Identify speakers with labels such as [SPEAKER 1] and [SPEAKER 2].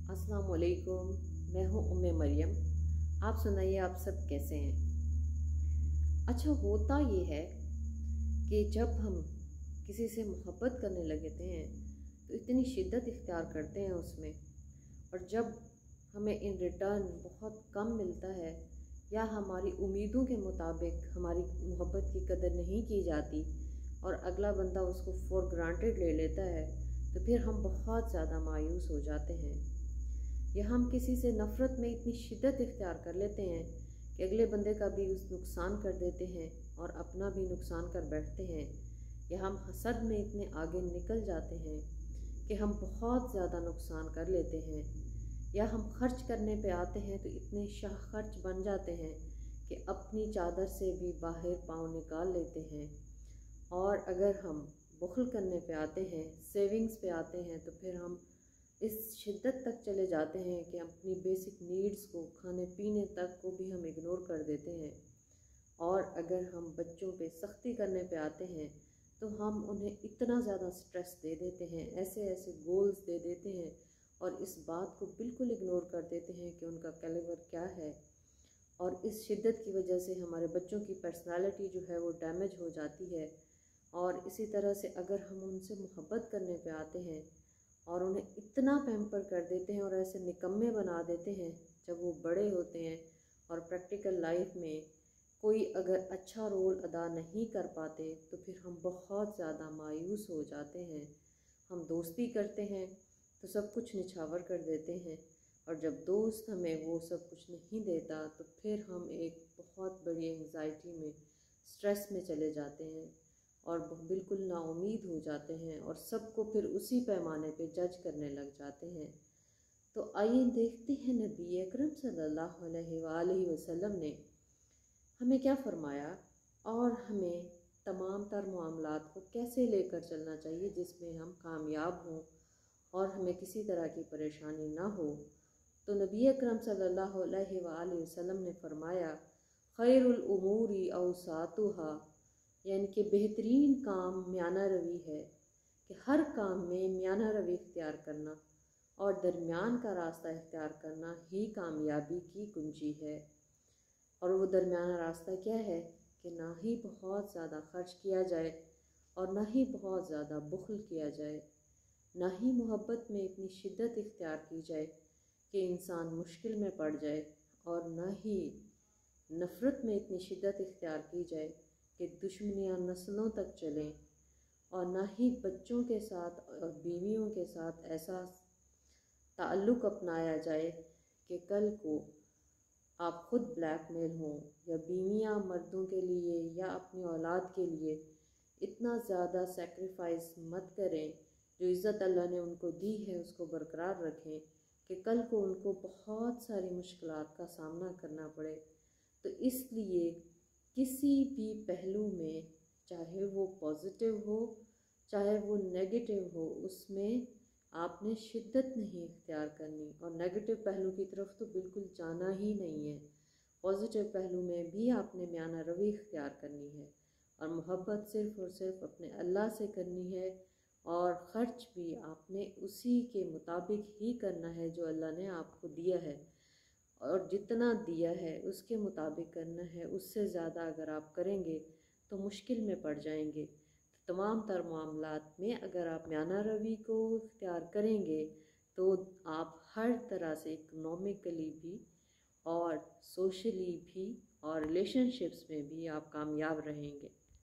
[SPEAKER 1] अस्सलाम वालेकुम। मैं हूँ उम्मे मरियम। आप सुनाइए, आप सब कैसे हैं? अच्छा, होता ये है कि जब हम किसी से मोहब्बत करने लगते हैं तो इतनी शिद्दत इख्तियार करते हैं उसमें, और जब हमें इन रिटर्न बहुत कम मिलता है या हमारी उम्मीदों के मुताबिक हमारी मोहब्बत की कदर नहीं की जाती और अगला बंदा उसको फॉर ग्रांटेड ले लेता है, तो फिर हम बहुत ज़्यादा मायूस हो जाते हैं। या हम किसी से नफ़रत में इतनी शिद्दत इख्तियार कर लेते हैं कि अगले बंदे का भी उस नुकसान कर देते हैं और अपना भी नुकसान कर बैठते हैं। या हम हसद में इतने आगे निकल जाते हैं कि हम बहुत ज़्यादा नुकसान कर लेते हैं। या हम खर्च करने पे आते हैं तो इतने शाह खर्च बन जाते हैं कि अपनी चादर से भी बाहर पाँव निकाल लेते हैं। और अगर हम बुखल करने पे आते हैं, सेविंग्स पे आते हैं, तो फिर हम इस शिद्दत तक चले जाते हैं कि अपनी बेसिक नीड्स को, खाने पीने तक को भी हम इग्नोर कर देते हैं। और अगर हम बच्चों पे सख्ती करने पे आते हैं तो हम उन्हें इतना ज़्यादा स्ट्रेस दे देते हैं, ऐसे ऐसे गोल्स दे देते हैं और इस बात को बिल्कुल इग्नोर कर देते हैं कि उनका कैलिबर क्या है। और इस शिद्दत की वजह से हमारे बच्चों की पर्सनालिटी जो है वो डैमेज हो जाती है। और इसी तरह से अगर हम उनसे मोहब्बत करने पे आते हैं और उन्हें इतना पैम्पर कर देते हैं और ऐसे निकम्मे बना देते हैं जब वो बड़े होते हैं और प्रैक्टिकल लाइफ में कोई अगर अच्छा रोल अदा नहीं कर पाते, तो फिर हम बहुत ज़्यादा मायूस हो जाते हैं। हम दोस्ती करते हैं तो सब कुछ निछावर कर देते हैं, और जब दोस्त हमें वो सब कुछ नहीं देता तो फिर हम एक बहुत बड़ी एंग्जाइटी में, स्ट्रेस में चले जाते हैं और बिल्कुल नाउम्मीद हो जाते हैं और सबको फिर उसी पैमाने पे जज करने लग जाते हैं। तो आइए देखते हैं नबी अकरम सल्लल्लाहु अलैहि वसल्लम ने हमें क्या फरमाया और हमें तमाम तर मामलात को कैसे लेकर चलना चाहिए जिसमें हम कामयाब हों और हमें किसी तरह की परेशानी ना हो। तो नबी अकरम सल्लल्लाहु अलैहि वसल्लम ने फरमाया, खैरुल उमूरी औसातुहा, यानी कि बेहतरीन काम म्याना रवी है, कि हर काम में म्याना रवी इख्तियार करना और दरमियान का रास्ता इख्तियार करना ही कामयाबी की कुंजी है। और वो दरमियाना रास्ता क्या है कि ना ही बहुत ज़्यादा खर्च किया जाए और ना ही बहुत ज़्यादा बुखल किया जाए, ना ही मोहब्बत में इतनी शिद्दत इख्तियार की जाए कि इंसान मुश्किल में पड़ जाए, और ना ही नफ़रत में इतनी शिद्दत इख्तियार की जाए कि दुश्मनियाँ नस्लों तक चलें, और ना ही बच्चों के साथ और बीवियों के साथ ऐसा ताल्लुक़ अपनाया जाए कि कल को आप ख़ुद ब्लैकमेल हों, या बीवियाँ मर्दों के लिए या अपनी औलाद के लिए इतना ज़्यादा सेक्रीफाइस मत करें। जो इज़्ज़त अल्लाह ने उनको दी है उसको बरकरार रखें कि कल को उनको बहुत सारी मुश्किलात का सामना करना पड़े। तो इसलिए किसी भी पहलू में, चाहे वो पॉजिटिव हो चाहे वो नेगेटिव हो, उसमें आपने शिद्दत नहीं इख्तियार करनी, और नेगेटिव पहलू की तरफ तो बिल्कुल जाना ही नहीं है। पॉजिटिव पहलू में भी आपने म्याना रवी इख्तियार करनी है, और मोहब्बत सिर्फ़ और सिर्फ अपने अल्लाह से करनी है, और ख़र्च भी आपने उसी के मुताबिक ही करना है जो अल्लाह ने आपको दिया है, और जितना दिया है उसके मुताबिक करना है। उससे ज़्यादा अगर आप करेंगे तो मुश्किल में पड़ जाएंगे। तमाम तर मामलात में अगर आप म्याना रवी को इख्तियार करेंगे तो आप हर तरह से इकोनॉमिकली भी और सोशली भी और रिलेशनशिप्स में भी आप कामयाब रहेंगे।